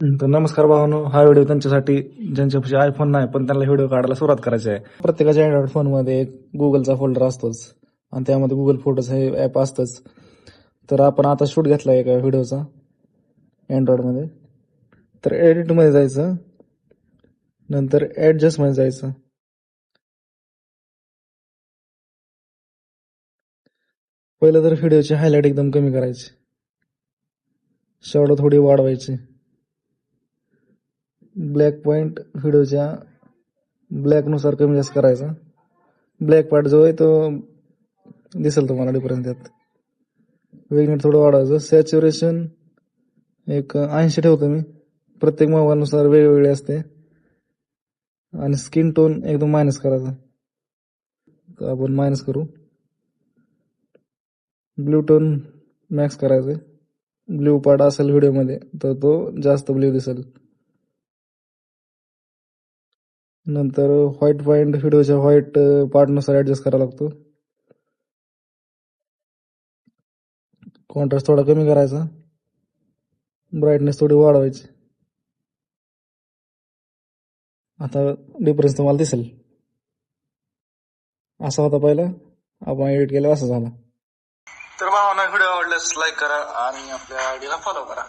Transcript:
तर नमस्कार भावानो, हा व्हिडिओ त्यांच्यासाठी ज्यांच्यापाशी आयफोन नाही पण त्यांना व्हिडिओ काढायला सुरुवात करायची आहे. प्रत्येकाच्या अँड्रॉइड फोनमध्ये एक गुगलचा फोल्डर असतोच आणि त्यामध्ये गुगल फोटोज हे ॲप असतंच. तर आपण आता शूट घेतला एका व्हिडिओचा अँड्रॉइडमध्ये. तर एडिटमध्ये जायचं, नंतर ॲडजस्टमध्ये जायचं. पहिलं तर व्हिडिओची हायलाईट एकदम कमी करायची, शॅडो थोडी वाढवायची, ब्लॅक पॉईंट व्हिडिओच्या ब्लॅकनुसार कमी जास्त करायचा. ब्लॅक पार्ट जो आहे तो दिसेल तुम्हाला डिफरन्स त्यात. वेगनेट थोडं वाढवायचं. सॅच्युरेशन एक 80 ठेवतो मी. प्रत्येक मोबाईलनुसार वेगवेगळी असते. आणि स्किन टोन एकदम मायनस करायचा. तर आपण मायनस करू. ब्लू टोन मॅक्स करायचं. ब्ल्यू पार्ट असेल व्हिडिओमध्ये तर तो जास्त ब्ल्यू दिसेल. नंतर व्हाईट पॉईंट व्हिडिओच्या व्हाईट पार्टनुसार ॲडजस्ट करावा लागतो. कॉन्ट्रास्ट थोडा कमी करायचा, ब्राईटनेस थोडी वाढवायची. आता डिफरन्स तुम्हाला दिसेल. असा होता पहिला, आपण एडिट केला असा झाला. तर भावांना व्हिडिओ आवडल्यास लाईक करा आणि आपल्या आयडीला फॉलो करा.